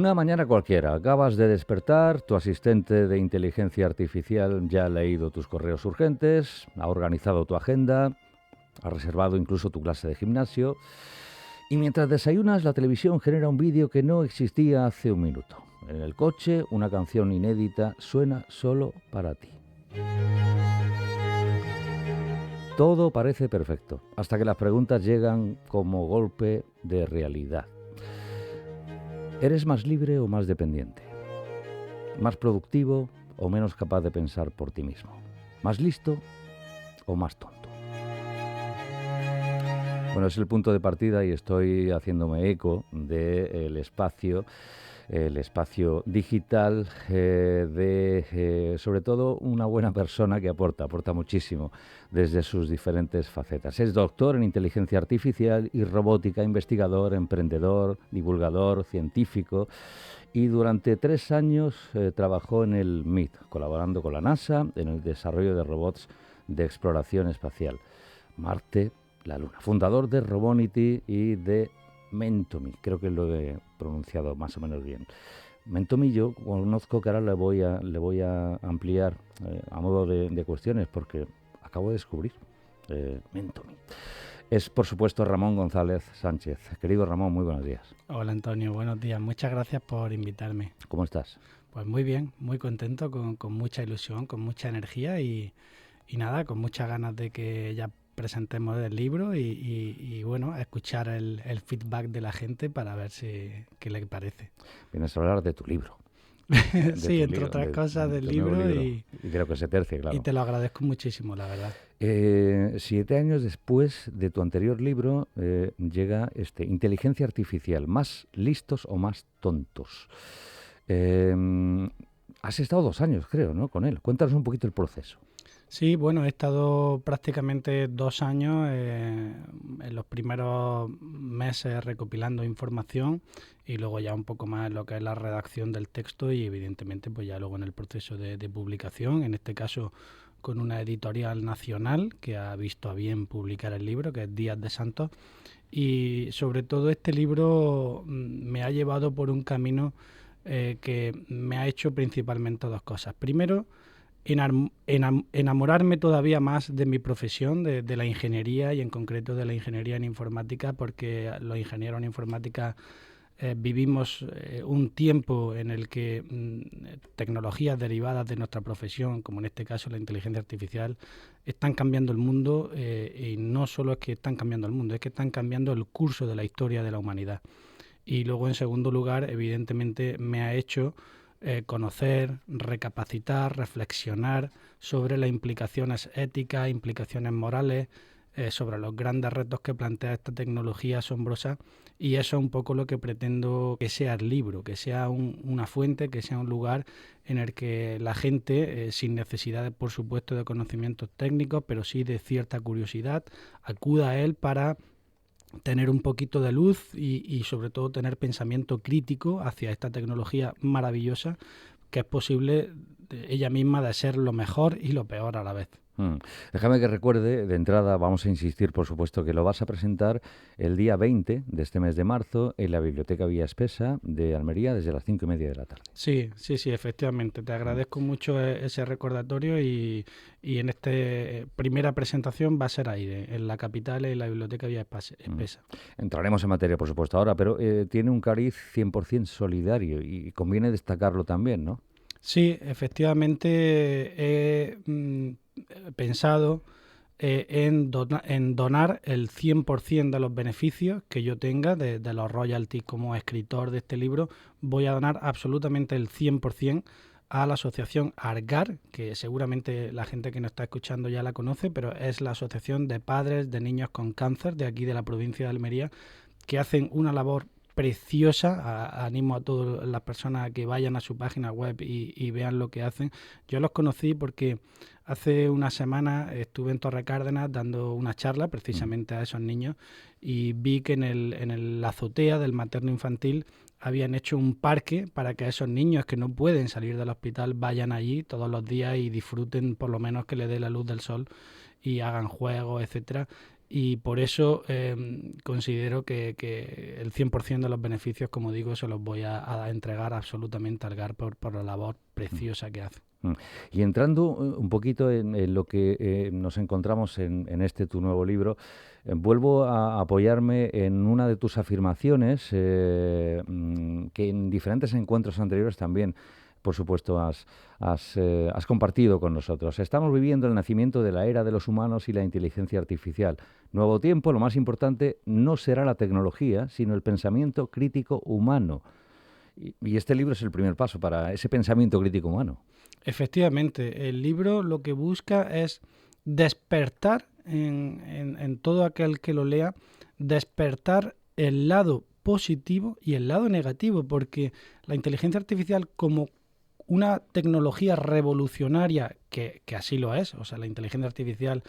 Una mañana cualquiera, acabas de despertar, tu asistente de inteligencia artificial ya ha leído tus correos urgentes, ha organizado tu agenda, ha reservado incluso tu clase de gimnasio y mientras desayunas la televisión genera un vídeo que no existía hace un minuto. En el coche una canción inédita suena solo para ti. Todo parece perfecto, hasta que las preguntas llegan como golpe de realidad. ¿Eres más libre o más dependiente? ¿Más productivo o menos capaz de pensar por ti mismo? ¿Más listo o más tonto? Bueno, es el punto de partida y estoy haciéndome eco del espacio digital de, sobre todo, una buena persona que aporta muchísimo desde sus diferentes facetas. Es doctor en inteligencia artificial y robótica, investigador, emprendedor, divulgador, científico y durante 3 años trabajó en el MIT, colaborando con la NASA en el desarrollo de robots de exploración espacial. Marte, la Luna. Fundador de Robonity y de Mentomy, creo que lo he pronunciado más o menos bien. Mentomy yo conozco, que ahora le voy a ampliar a modo de cuestiones porque acabo de descubrir Mentomy. Es, por supuesto, Ramón González Sánchez. Querido Ramón, muy buenos días. Hola Antonio, buenos días. Muchas gracias por invitarme. ¿Cómo estás? Pues muy bien, muy contento, con mucha ilusión, con mucha energía y nada, con muchas ganas de que ya presentemos el libro y bueno, escuchar el feedback de la gente para ver qué le parece. Vienes a hablar de tu libro. Sí, entre otras cosas del libro y de lo que se tercie, claro. Y te lo agradezco muchísimo, la verdad. 7 años después de tu anterior libro llega Inteligencia Artificial, ¿más listos o más tontos? Has estado 2 años, creo, ¿no?, con él. Cuéntanos un poquito el proceso. Sí, bueno, he estado prácticamente 2 años en los primeros meses recopilando información y luego ya un poco más en lo que es la redacción del texto y evidentemente pues ya luego en el proceso de publicación, en este caso con una editorial nacional que ha visto a bien publicar el libro, que es Díaz de Santos, y sobre todo este libro me ha llevado por un camino que me ha hecho principalmente 2 cosas. Primero, enamorarme todavía más de mi profesión, de la ingeniería y en concreto de la ingeniería en informática, porque los ingenieros en informática vivimos un tiempo en el que tecnologías derivadas de nuestra profesión, como en este caso la inteligencia artificial, están cambiando el mundo y no solo es que están cambiando el mundo, es que están cambiando el curso de la historia de la humanidad. Y luego, en segundo lugar, evidentemente me ha hecho conocer, recapacitar, reflexionar sobre las implicaciones éticas, implicaciones morales, sobre los grandes retos que plantea esta tecnología asombrosa, y eso es un poco lo que pretendo que sea el libro, que sea una fuente, que sea un lugar en el que la gente, sin necesidad, por supuesto, de conocimientos técnicos, pero sí de cierta curiosidad, acuda a él para tener un poquito de luz y sobre todo tener pensamiento crítico hacia esta tecnología maravillosa que es posible ella misma de ser lo mejor y lo peor a la vez. Déjame que recuerde, de entrada vamos a insistir, por supuesto, que lo vas a presentar el día 20 de este mes de marzo en la Biblioteca Vía Espesa de Almería desde las 5:30 de la tarde. Sí, efectivamente. Te agradezco mucho ese recordatorio y en esta primera presentación va a ser ahí, en la capital, en la Biblioteca Vía Espesa. Entraremos en materia, por supuesto, ahora, pero tiene un cariz 100% solidario y conviene destacarlo también, ¿no? Sí, efectivamente he pensado en donar el 100% de los beneficios que yo tenga de los royalties como escritor de este libro. Voy a donar absolutamente el 100% a la asociación ARGAR, que seguramente la gente que nos está escuchando ya la conoce, pero es la Asociación de Padres de Niños con Cáncer de aquí de la provincia de Almería, que hacen una labor preciosa. Animo a todas las personas a que vayan a su página web y vean lo que hacen. Yo los conocí porque hace una semana estuve en Torre Cárdenas dando una charla precisamente a esos niños y vi que en la azotea del materno infantil habían hecho un parque para que esos niños que no pueden salir del hospital vayan allí todos los días y disfruten, por lo menos que les dé la luz del sol y hagan juegos, etcétera. y por eso considero que el 100% de los beneficios, como digo, se los voy a entregar absolutamente al GAR por la labor preciosa que hace. Y entrando un poquito en lo que nos encontramos en este tu nuevo libro, vuelvo a apoyarme en una de tus afirmaciones que en diferentes encuentros anteriores también, por supuesto, has compartido con nosotros. Estamos viviendo el nacimiento de la era de los humanos y la inteligencia artificial. Nuevo tiempo, lo más importante no será la tecnología, sino el pensamiento crítico humano. Y este libro es el primer paso para ese pensamiento crítico humano. Efectivamente, el libro lo que busca es despertar en todo aquel que lo lea, despertar el lado positivo y el lado negativo, porque la inteligencia artificial como una tecnología revolucionaria, que así lo es, o sea, la inteligencia artificial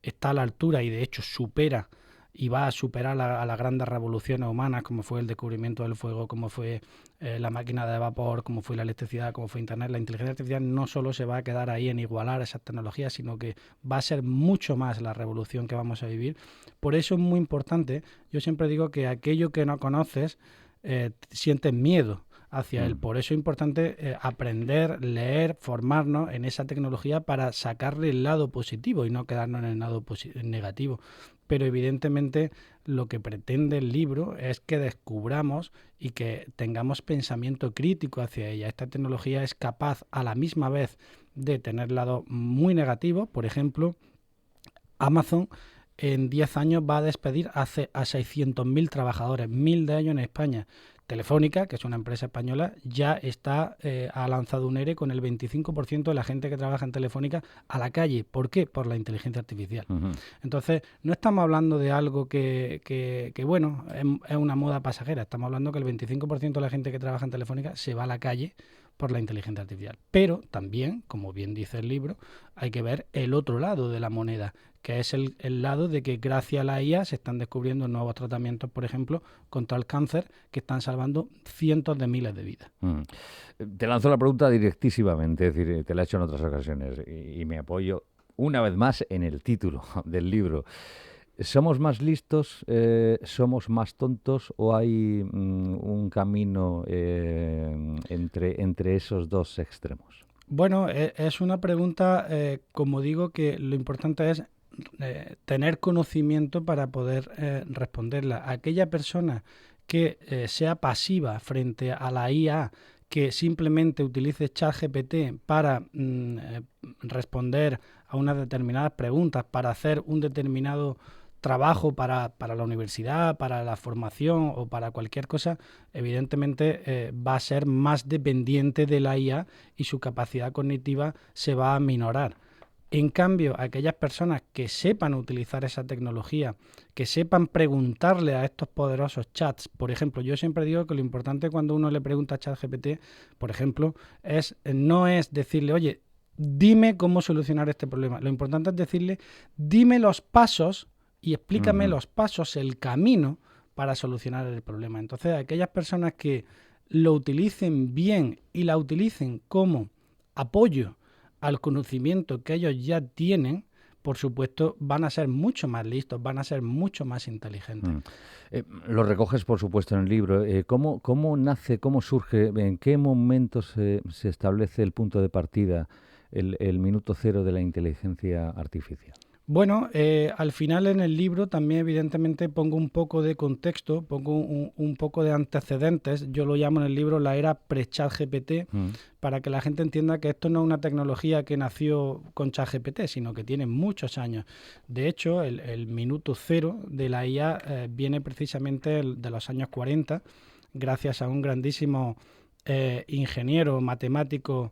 está a la altura y de hecho supera y va a superar a las grandes revoluciones humanas, como fue el descubrimiento del fuego, como fue la máquina de vapor, como fue la electricidad, como fue Internet. La inteligencia artificial no solo se va a quedar ahí en igualar esas tecnologías, sino que va a ser mucho más la revolución que vamos a vivir. Por eso es muy importante, yo siempre digo que aquello que no conoces, sientes miedo hacia él. Por eso es importante aprender, leer, formarnos en esa tecnología para sacarle el lado positivo y no quedarnos en el lado negativo. Pero evidentemente lo que pretende el libro es que descubramos y que tengamos pensamiento crítico hacia ella. Esta tecnología es capaz a la misma vez de tener lado muy negativo. Por ejemplo, Amazon en 10 años va a despedir a 600.000 trabajadores, 1.000 de ellos en España. Telefónica, que es una empresa española, ya ha lanzado un ERE con el 25% de la gente que trabaja en Telefónica a la calle. ¿Por qué? Por la inteligencia artificial. Entonces, no estamos hablando de algo que bueno, es una moda pasajera. Estamos hablando que el 25% de la gente que trabaja en Telefónica se va a la calle por la inteligencia artificial. Pero también, como bien dice el libro, hay que ver el otro lado de la moneda, que es el lado de que gracias a la IA se están descubriendo nuevos tratamientos, por ejemplo, contra el cáncer, que están salvando cientos de miles de vidas. Te lanzo la pregunta directísimamente, es decir, te la he hecho en otras ocasiones y me apoyo una vez más en el título del libro. ¿Somos más listos, somos más tontos o hay un camino entre esos dos extremos? Bueno, es una pregunta, como digo, que lo importante es tener conocimiento para poder responderla. Aquella persona que sea pasiva frente a la IA, que simplemente utilice ChatGPT para responder a unas determinadas preguntas, para hacer un determinado trabajo para la universidad, para la formación o para cualquier cosa, evidentemente va a ser más dependiente de la IA y su capacidad cognitiva se va a minorar. En cambio, aquellas personas que sepan utilizar esa tecnología, que sepan preguntarle a estos poderosos chats, por ejemplo, yo siempre digo que lo importante cuando uno le pregunta a ChatGPT, por ejemplo, no es decirle, oye, dime cómo solucionar este problema. Lo importante es decirle, dime los pasos y explícame los pasos, el camino para solucionar el problema. Entonces, aquellas personas que lo utilicen bien y la utilicen como apoyo al conocimiento que ellos ya tienen, por supuesto, van a ser mucho más listos, van a ser mucho más inteligentes. Lo recoges, por supuesto, en el libro. ¿Cómo nace, cómo surge, en qué momento se establece el punto de partida, el minuto cero de la inteligencia artificial? Bueno, al final en el libro también evidentemente pongo un poco de contexto, pongo un poco de antecedentes. Yo lo llamo en el libro la era pre-ChatGPT, para que la gente entienda que esto no es una tecnología que nació con ChatGPT, sino que tiene muchos años. De hecho, el minuto cero de la IA viene precisamente de los años 40, gracias a un grandísimo ingeniero matemático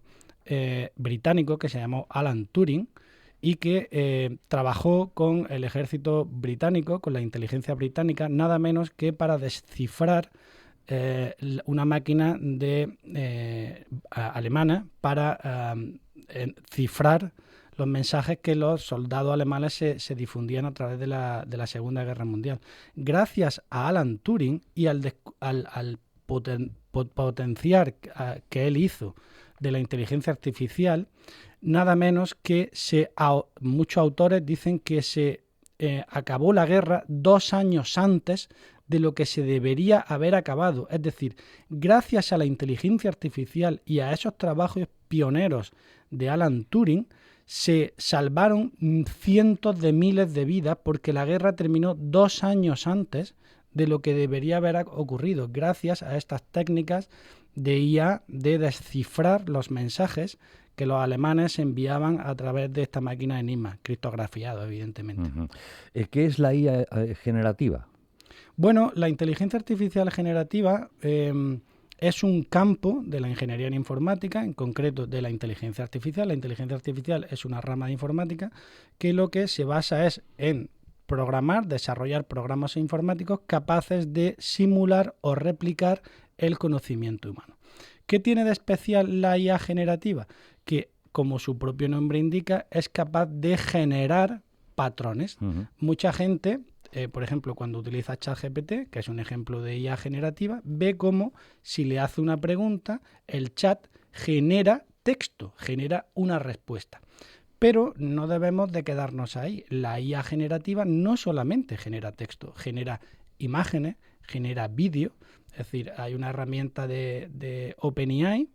británico que se llamó Alan Turing, y que trabajó con el ejército británico, con la inteligencia británica, nada menos que para descifrar una máquina alemana para cifrar los mensajes que los soldados alemanes se difundían a través de la Segunda Guerra Mundial. Gracias a Alan Turing y al potenciar que él hizo de la inteligencia artificial, nada menos que muchos autores dicen que se acabó la guerra 2 años antes de lo que se debería haber acabado. Es decir, gracias a la inteligencia artificial y a esos trabajos pioneros de Alan Turing, se salvaron cientos de miles de vidas porque la guerra terminó 2 años antes de lo que debería haber ocurrido, gracias a estas técnicas de IA de descifrar los mensajes que los alemanes enviaban a través de esta máquina Enigma, criptografiado, evidentemente. ¿Qué es la IA generativa? Bueno, la inteligencia artificial generativa es un campo de la ingeniería en informática, en concreto de la inteligencia artificial. La inteligencia artificial es una rama de informática que lo que se basa es en desarrollar programas informáticos capaces de simular o replicar el conocimiento humano. ¿Qué tiene de especial la IA generativa? Que, como su propio nombre indica, es capaz de generar patrones. Mucha gente, por ejemplo, cuando utiliza ChatGPT, que es un ejemplo de IA generativa, ve cómo si le hace una pregunta, el chat genera texto, genera una respuesta. Pero no debemos de quedarnos ahí. La IA generativa no solamente genera texto, genera imágenes, genera vídeo. Es decir, hay una herramienta de OpenAI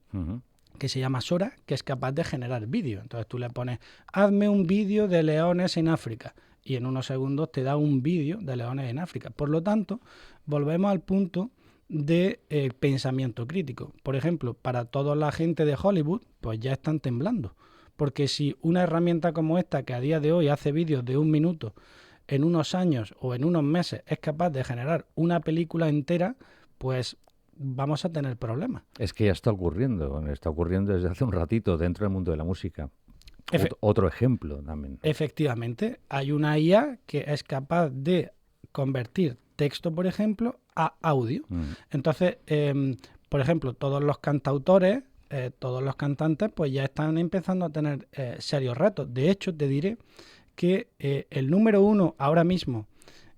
que se llama Sora, que es capaz de generar vídeo. Entonces tú le pones, hazme un vídeo de leones en África, y en unos segundos te da un vídeo de leones en África. Por lo tanto, volvemos al punto de pensamiento crítico. Por ejemplo, para toda la gente de Hollywood, pues ya están temblando. Porque si una herramienta como esta, que a día de hoy hace vídeos de 1 minuto, en unos años o en unos meses es capaz de generar una película entera, pues vamos a tener problemas. Es que ya está ocurriendo desde hace un ratito dentro del mundo de la música. Otro ejemplo también. Efectivamente, hay una IA que es capaz de convertir texto, por ejemplo, a audio. Entonces, por ejemplo, todos los cantautores, todos los cantantes, pues ya están empezando a tener serios retos. De hecho, te diré que el número 1 ahora mismo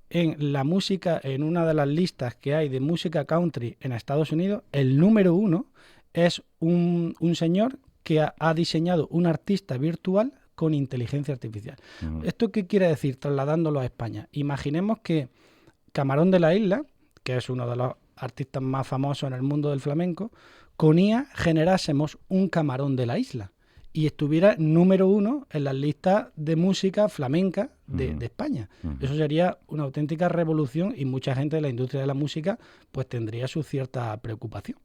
en la música, en una de las listas que hay de música country en Estados Unidos, el número 1 es un señor que ha diseñado un artista virtual con inteligencia artificial. ¿Esto qué quiere decir? Trasladándolo a España. Imaginemos que Camarón de la Isla, que es uno de los artistas más famosos en el mundo del flamenco, con IA generásemos un Camarón de la Isla y estuviera número 1 en las listas de música flamenca de España. Eso sería una auténtica revolución y mucha gente de la industria de la música pues tendría su cierta preocupación.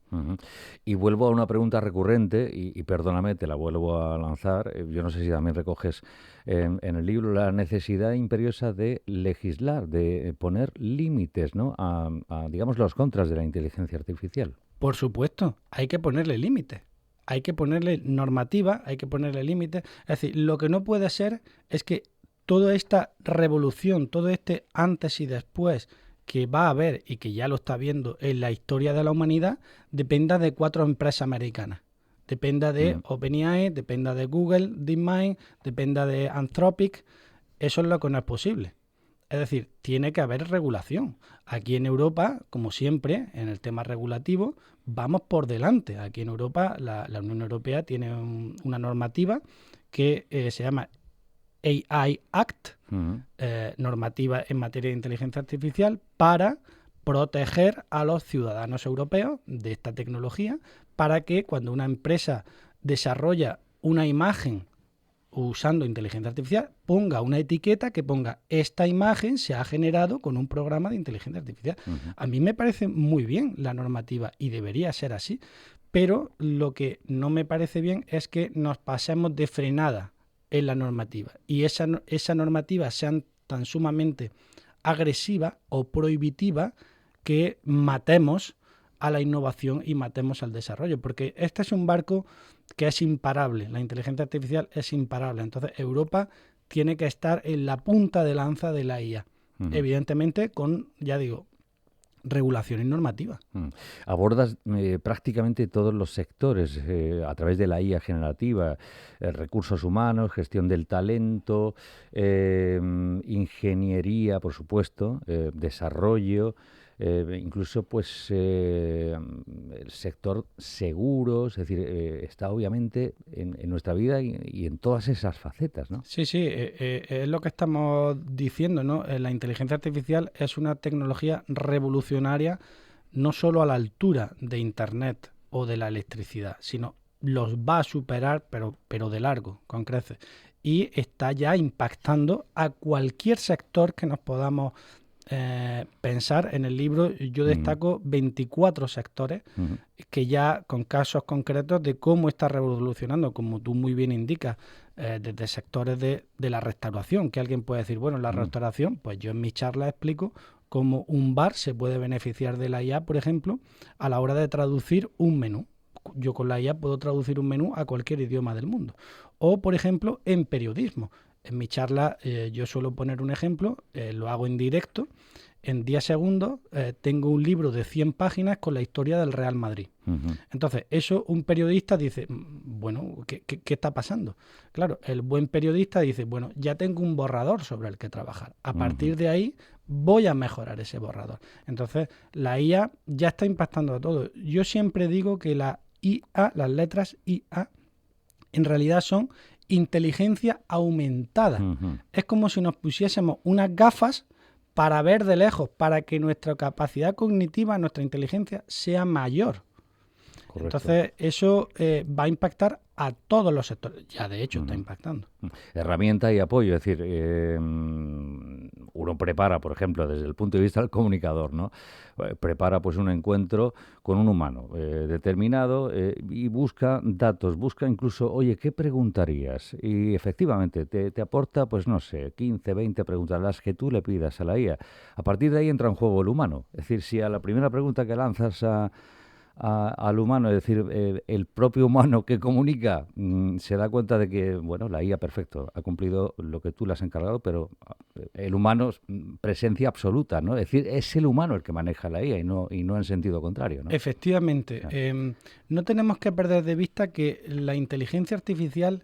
Y vuelvo a una pregunta recurrente, y perdóname, te la vuelvo a lanzar. Yo no sé si también recoges en el libro la necesidad imperiosa de legislar, de poner límites, ¿no? a, digamos, los contras de la inteligencia artificial. Por supuesto, hay que ponerle límites. Hay que ponerle normativa, hay que ponerle límites. Es decir, lo que no puede ser es que toda esta revolución, todo este antes y después que va a haber y que ya lo está viendo en la historia de la humanidad, dependa de 4 empresas americanas. Dependa de OpenAI, dependa de Google, DeepMind, dependa de Anthropic. Eso es lo que no es posible. Es decir, tiene que haber regulación. Aquí en Europa, como siempre, en el tema regulativo, vamos por delante. Aquí en Europa, la Unión Europea tiene una normativa que se llama AI Act, normativa en materia de inteligencia artificial, para proteger a los ciudadanos europeos de esta tecnología, para que cuando una empresa desarrolla una imagen usando inteligencia artificial, ponga una etiqueta que ponga esta imagen se ha generado con un programa de inteligencia artificial. A mí me parece muy bien la normativa y debería ser así, pero lo que no me parece bien es que nos pasemos de frenada en la normativa y esa normativa sea tan sumamente agresiva o prohibitiva que matemos a la innovación y matemos al desarrollo, porque este es un barco que es imparable, la inteligencia artificial es imparable, entonces Europa tiene que estar en la punta de lanza de la IA, evidentemente con, ya digo, regulación y normativa. Abordas prácticamente todos los sectores a través de la IA generativa, recursos humanos, gestión del talento, ingeniería, por supuesto, desarrollo, incluso pues el sector seguros, es decir, está obviamente en nuestra vida y en todas esas facetas, ¿no? Sí, sí, es lo que estamos diciendo, ¿no? La inteligencia artificial es una tecnología revolucionaria, no solo a la altura de Internet o de la electricidad, sino los va a superar, pero de largo, con creces. Y está ya impactando a cualquier sector que nos podamos pensar. En el libro yo destaco 24 sectores que ya con casos concretos de cómo está revolucionando, como tú muy bien indicas, desde sectores de la restauración, que alguien puede decir, bueno, la restauración, pues yo en mis charlas explico cómo un bar se puede beneficiar de la IA, por ejemplo, a la hora de traducir un menú. Yo con la IA puedo traducir un menú a cualquier idioma del mundo. O, por ejemplo, en periodismo. En mi charla yo suelo poner un ejemplo, lo hago en directo. En 10 segundos tengo un libro de 100 páginas con la historia del Real Madrid. Entonces, eso un periodista dice, bueno, ¿qué está pasando? Claro, el buen periodista dice, bueno, ya tengo un borrador sobre el que trabajar. A partir de ahí voy a mejorar ese borrador. Entonces, la IA ya está impactando a todo. Yo siempre digo que la IA, las letras IA, en realidad son inteligencia aumentada. Es como si nos pusiésemos unas gafas para ver de lejos, para que nuestra capacidad cognitiva, nuestra inteligencia sea mayor. Correcto. Entonces, eso va a impactar a todos los sectores. Ya, de hecho, está impactando. Herramienta y apoyo. Es decir, uno prepara, por ejemplo, desde el punto de vista del comunicador, ¿no? Prepara pues un encuentro con un humano determinado y busca datos, busca incluso, oye, ¿qué preguntarías? Y efectivamente te aporta, pues no sé, 15, 20 preguntas, las que tú le pidas a la IA. A partir de ahí entra en juego el humano. Es decir, si a la primera pregunta que lanzas al humano, es decir, el propio humano que comunica se da cuenta de que, bueno, la IA, perfecto, ha cumplido lo que tú le has encargado, pero el humano es presencia absoluta, ¿no? Es decir, es el humano el que maneja la IA y no en sentido contrario, ¿no? Efectivamente. No tenemos que perder de vista que la inteligencia artificial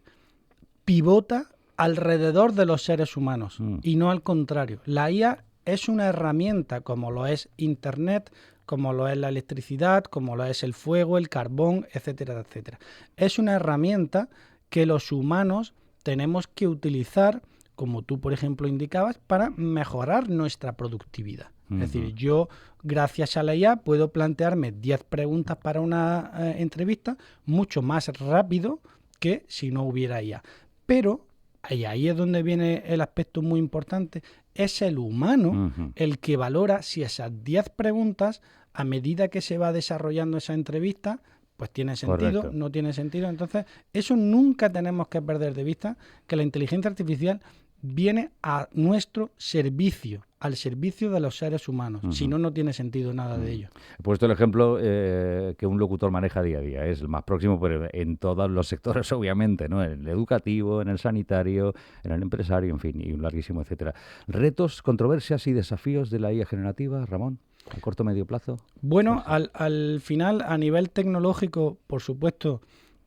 pivota alrededor de los seres humanos y no al contrario. La IA es una herramienta como lo es Internet, como lo es la electricidad, como lo es el fuego, el carbón, etcétera, etcétera. Es una herramienta que los humanos tenemos que utilizar, como tú, por ejemplo, indicabas, para mejorar nuestra productividad. Es decir, yo, gracias a la IA, puedo plantearme 10 preguntas para una entrevista mucho más rápido que si no hubiera IA. Pero, y ahí es donde viene el aspecto muy importante, es el humano el que valora si esas 10 preguntas, a medida que se va desarrollando esa entrevista, pues tiene sentido, correcto, no tiene sentido. Entonces, eso nunca tenemos que perder de vista, que la inteligencia artificial viene a nuestro servicio, al servicio de los seres humanos. Si no, no tiene sentido nada de ello. He puesto el ejemplo que un locutor maneja día a día. Es el más próximo, pero en todos los sectores, obviamente, ¿no? En el educativo, en el sanitario, en el empresario, en fin, y un larguísimo etcétera. ¿Retos, controversias y desafíos de la IA generativa, Ramón? ¿A corto o medio plazo? Bueno, al final, a nivel tecnológico, por supuesto,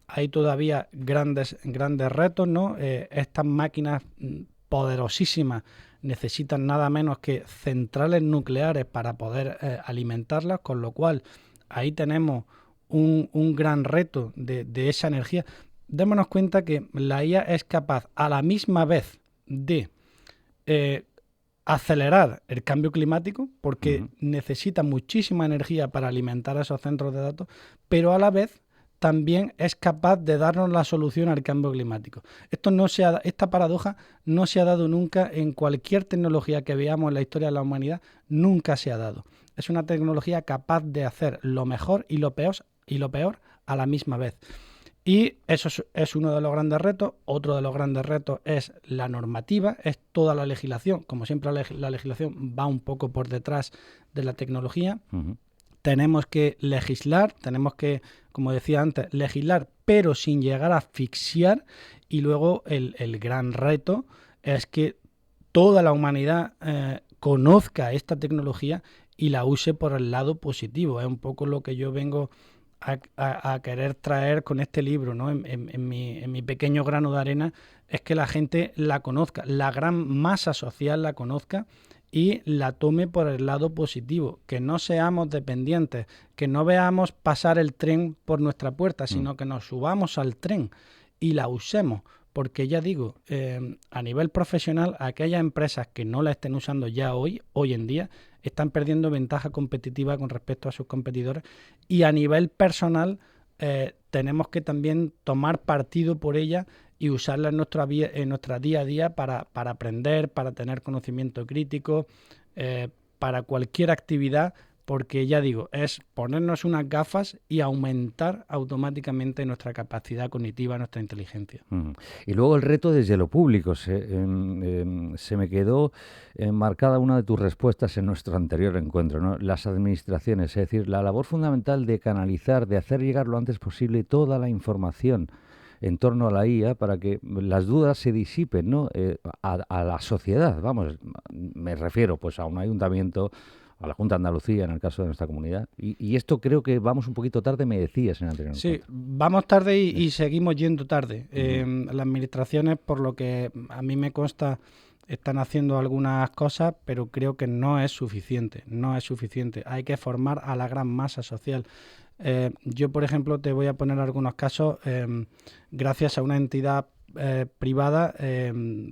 hay todavía grandes retos, ¿no? Estas máquinas poderosísimas necesitan nada menos que centrales nucleares para poder alimentarlas, con lo cual ahí tenemos un gran reto de esa energía. Démonos cuenta que la IA es capaz a la misma vez de acelerar el cambio climático, porque necesita muchísima energía para alimentar a esos centros de datos, pero a la vez también es capaz de darnos la solución al cambio climático. Esta paradoja no se ha dado nunca en cualquier tecnología que veamos en la historia de la humanidad, nunca se ha dado. Es una tecnología capaz de hacer lo mejor y lo peor a la misma vez. Y eso es uno de los grandes retos. Otro de los grandes retos es la normativa, es toda la legislación. Como siempre, la legislación va un poco por detrás de la tecnología. Tenemos que legislar, tenemos que, como decía antes, legislar, pero sin llegar a asfixiar. Y luego el gran reto es que toda la humanidad conozca esta tecnología y la use por el lado positivo. Es un poco lo que yo vengo a querer traer con este libro, ¿no? En mi pequeño grano de arena, es que la gente la conozca, la gran masa social la conozca y la tome por el lado positivo, que no seamos dependientes, que no veamos pasar el tren por nuestra puerta, sino que nos subamos al tren y la usemos. Porque ya digo, a nivel profesional, aquellas empresas que no la estén usando ya hoy en día, están perdiendo ventaja competitiva con respecto a sus competidores, y a nivel personal tenemos que también tomar partido por ella y usarla en nuestra día a día para aprender, para tener conocimiento crítico, para cualquier actividad, porque ya digo, es ponernos unas gafas y aumentar automáticamente nuestra capacidad cognitiva, nuestra inteligencia. Y luego el reto desde lo público. Se me quedó marcada una de tus respuestas en nuestro anterior encuentro, ¿no? Las administraciones, es decir, la labor fundamental de canalizar, de hacer llegar lo antes posible toda la información en torno a la IA para que las dudas se disipen, ¿no? A la sociedad, vamos, me refiero pues a un ayuntamiento, a la Junta de Andalucía, en el caso de nuestra comunidad. Y esto creo que vamos un poquito tarde, me decías en el anterior encuentro. Sí, vamos tarde y seguimos yendo tarde. Las administraciones, por lo que a mí me consta, están haciendo algunas cosas, pero creo que no es suficiente. Hay que formar a la gran masa social. Yo, por ejemplo, te voy a poner algunos casos. Gracias a una entidad privada,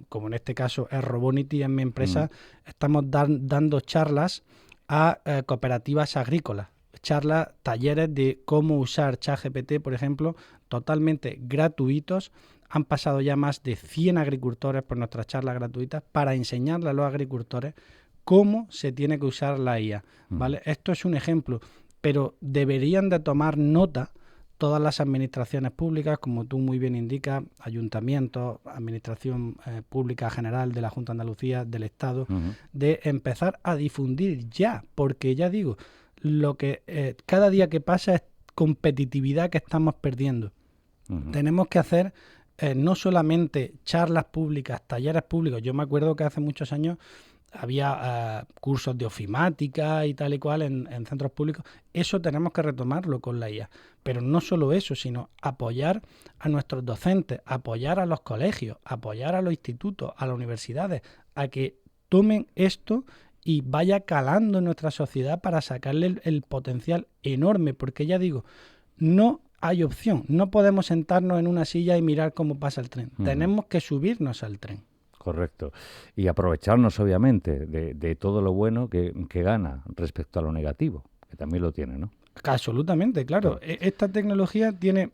como en este caso es Robonity, en mi empresa, estamos dando charlas a cooperativas agrícolas, talleres de cómo usar ChatGPT, por ejemplo, totalmente gratuitos. Han pasado ya más de 100 agricultores por nuestras charlas gratuitas para enseñarle a los agricultores cómo se tiene que usar la IA, ¿vale? Esto es un ejemplo, pero deberían de tomar nota todas las administraciones públicas, como tú muy bien indicas, ayuntamientos, administración pública general de la Junta de Andalucía, del Estado, de empezar a difundir ya, porque ya digo, lo que cada día que pasa es competitividad que estamos perdiendo. Tenemos que hacer no solamente charlas públicas, talleres públicos. Yo me acuerdo que hace muchos años había cursos de ofimática y tal y cual en centros públicos. Eso tenemos que retomarlo con la IA. Pero no solo eso, sino apoyar a nuestros docentes, apoyar a los colegios, apoyar a los institutos, a las universidades, a que tomen esto y vaya calando en nuestra sociedad para sacarle el potencial enorme. Porque ya digo, no hay opción. No podemos sentarnos en una silla y mirar cómo pasa el tren. Tenemos que subirnos al tren. Correcto. Y aprovecharnos, obviamente, de todo lo bueno que gana respecto a lo negativo, que también lo tiene, ¿no? Absolutamente, claro. Esta tecnología tiene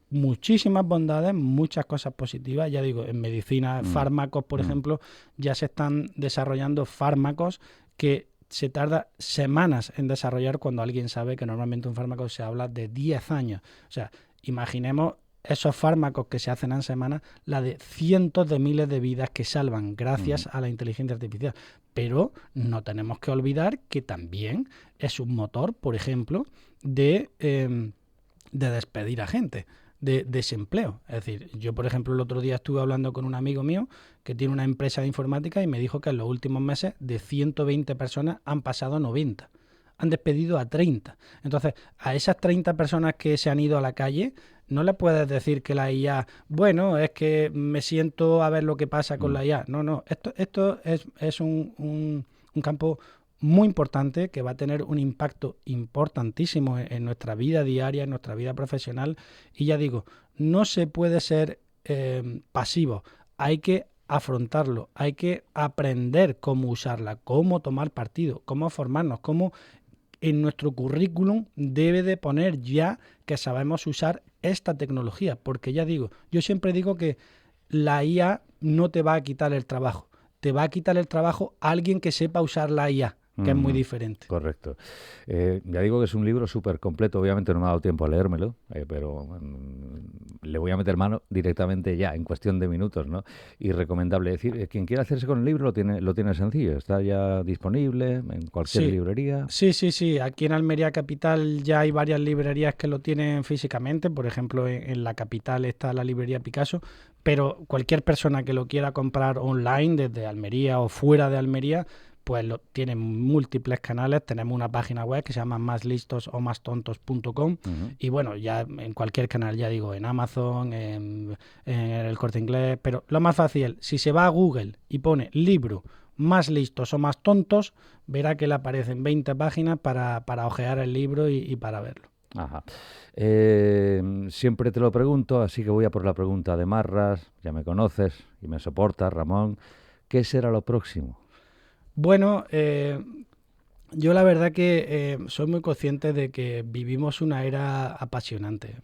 muchísimas bondades, muchas cosas positivas. Ya digo, en medicina, fármacos, por ejemplo, ya se están desarrollando fármacos que se tarda semanas en desarrollar, cuando alguien sabe que normalmente un fármaco se habla de 10 años. O sea, imaginemos esos fármacos que se hacen en semanas, la de cientos de miles de vidas que salvan gracias a la inteligencia artificial. Pero no tenemos que olvidar que también es un motor, por ejemplo, de despedir a gente, de desempleo. Es decir, yo, por ejemplo, el otro día estuve hablando con un amigo mío que tiene una empresa de informática y me dijo que en los últimos meses de 120 personas han pasado 90. Han despedido a 30. Entonces, a esas 30 personas que se han ido a la calle, no le puedes decir que la IA, bueno, es que me siento a ver lo que pasa con la IA. No, esto es un campo muy importante que va a tener un impacto importantísimo en nuestra vida diaria, en nuestra vida profesional. Y ya digo, no se puede ser pasivo. Hay que afrontarlo, hay que aprender cómo usarla, cómo tomar partido, cómo formarnos, cómo en nuestro currículum debe de poner ya que sabemos usar esta tecnología, porque ya digo, yo siempre digo que la IA no te va a quitar el trabajo, te va a quitar el trabajo a alguien que sepa usar la IA, que es muy diferente. Correcto. Ya digo que es un libro súper completo, obviamente no me ha dado tiempo a leérmelo, pero le voy a meter mano directamente ya, en cuestión de minutos, ¿no? Y recomendable decir, quien quiera hacerse con el libro lo tiene sencillo, está ya disponible en cualquier librería. Sí, aquí en Almería Capital ya hay varias librerías que lo tienen físicamente, por ejemplo en la capital está la librería Picasso, pero cualquier persona que lo quiera comprar online desde Almería o fuera de Almería, pues tienen múltiples canales. Tenemos una página web que se llama máslistosomastontos.com y bueno, ya en cualquier canal, ya digo, en Amazon, en el Corte Inglés, pero lo más fácil, si se va a Google y pone libro más listos o más tontos, verá que le aparecen 20 páginas para hojear el libro y para verlo. Ajá. Siempre te lo pregunto, así que voy a por la pregunta de Marras. Ya me conoces y me soportas, Ramón. ¿Qué será lo próximo? Bueno, yo la verdad que soy muy consciente de que vivimos una era apasionante.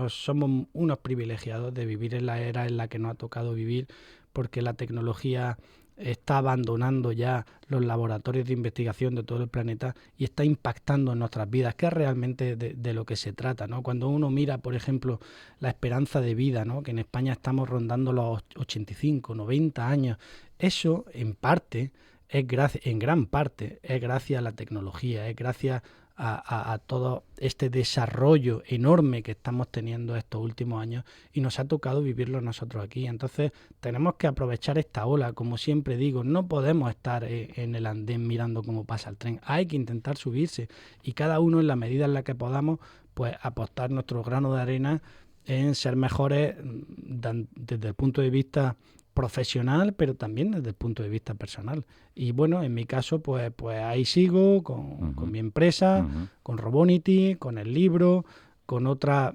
Somos unos privilegiados de vivir en la era en la que nos ha tocado vivir, porque la tecnología está abandonando ya los laboratorios de investigación de todo el planeta y está impactando en nuestras vidas, que es realmente de lo que se trata, ¿no? Cuando uno mira, por ejemplo, la esperanza de vida, ¿no? Que en España estamos rondando los 85, 90 años, eso en parte en gran parte es gracias a la tecnología, es gracias a todo este desarrollo enorme que estamos teniendo estos últimos años y nos ha tocado vivirlo nosotros aquí. Entonces tenemos que aprovechar esta ola, como siempre digo, no podemos estar en el andén mirando cómo pasa el tren, hay que intentar subirse y cada uno en la medida en la que podamos, pues apostar nuestro grano de arena en ser mejores desde el punto de vista profesional, pero también desde el punto de vista personal. Y bueno, en mi caso, pues ahí sigo con mi empresa, con Robonity, con el libro, con otro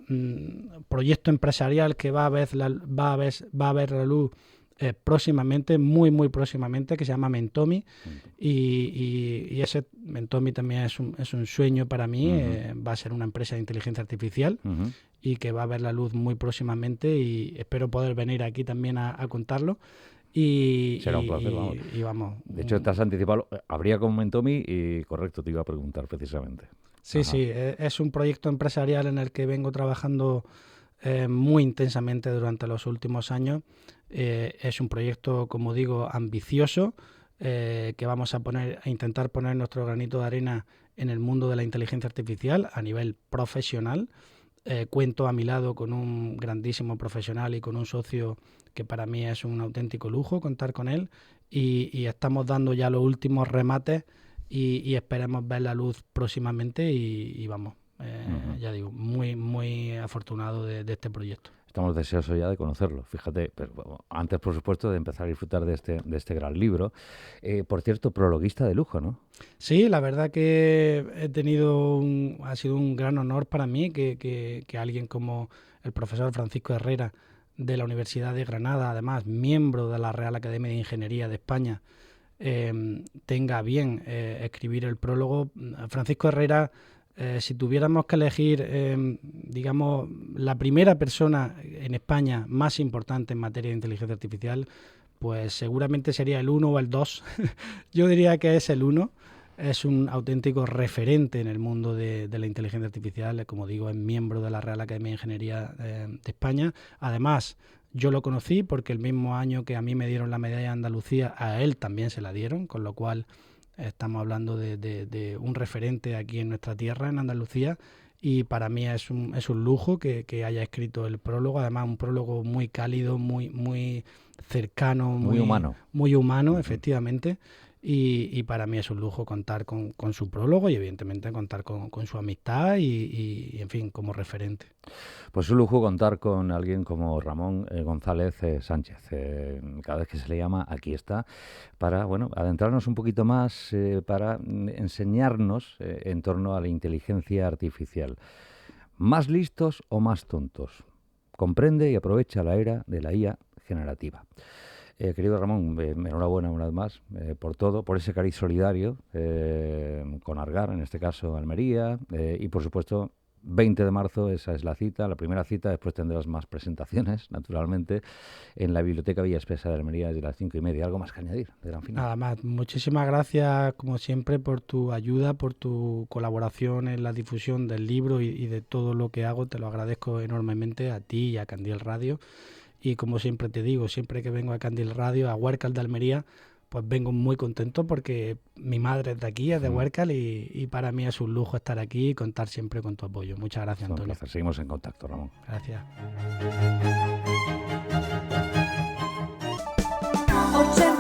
proyecto empresarial que va a ver la luz próximamente, muy próximamente, que se llama Mentomi. Y ese Mentomi también es un sueño para mí. Va a ser una empresa de inteligencia artificial y que va a ver la luz muy próximamente y espero poder venir aquí también a contarlo. Será un placer, vamos. Y vamos. De hecho, te has anticipado. Habría con Mentomi y correcto, te iba a preguntar precisamente. Sí, Ajá. sí, es un proyecto empresarial en el que vengo trabajando muy intensamente durante los últimos años. Es un proyecto, como digo, ambicioso, que vamos a intentar poner nuestro granito de arena en el mundo de la inteligencia artificial a nivel profesional. Cuento a mi lado con un grandísimo profesional y con un socio que para mí es un auténtico lujo contar con él y estamos dando ya los últimos remates y esperemos ver la luz próximamente y vamos, ya digo, muy afortunado de este proyecto. Estamos deseosos ya de conocerlo, fíjate, pero bueno, antes por supuesto de empezar a disfrutar de este gran libro. Por cierto, prologuista de lujo, ¿no? Sí, la verdad que ha sido un gran honor para mí que alguien como el profesor Francisco Herrera de la Universidad de Granada, además miembro de la Real Academia de Ingeniería de España, tenga bien escribir el prólogo. Francisco Herrera, si tuviéramos que elegir, digamos, la primera persona en España más importante en materia de inteligencia artificial, pues seguramente sería el 1 o el 2. Yo diría que es el 1. Es un auténtico referente en el mundo de la inteligencia artificial. Como digo, es miembro de la Real Academia de Ingeniería de España. Además, yo lo conocí porque el mismo año que a mí me dieron la medalla de Andalucía, a él también se la dieron, con lo cual estamos hablando de un referente aquí en nuestra tierra, en Andalucía, y para mí es un lujo que haya escrito el prólogo, además un prólogo muy cálido, muy cercano, muy humano. Muy humano, efectivamente. Y para mí es un lujo contar con su prólogo y evidentemente contar con su amistad y, en fin, como referente. Pues un lujo contar con alguien como Ramón González Sánchez. Cada vez que se le llama, aquí está, para adentrarnos un poquito más, para enseñarnos en torno a la inteligencia artificial. ¿Más listos o más tontos? Comprende y aprovecha la era de la IA generativa. Querido Ramón, enhorabuena una vez más por todo, por ese cariz solidario con Argar, en este caso Almería, y por supuesto 20 de marzo, esa es la cita, la primera cita, después tendrás más presentaciones, naturalmente, en la Biblioteca Villa Espesa de Almería desde las 5:30. ¿Algo más que añadir de Gran Final? Nada más, muchísimas gracias como siempre por tu ayuda, por tu colaboración en la difusión del libro y de todo lo que hago, te lo agradezco enormemente a ti y a Candil Radio. Y como siempre te digo, siempre que vengo a Candil Radio, a Huércal de Almería, pues vengo muy contento porque mi madre es de aquí, es de Huércal y para mí es un lujo estar aquí y contar siempre con tu apoyo. Muchas gracias, Antonio. Un placer. Seguimos en contacto, Ramón. Gracias. 80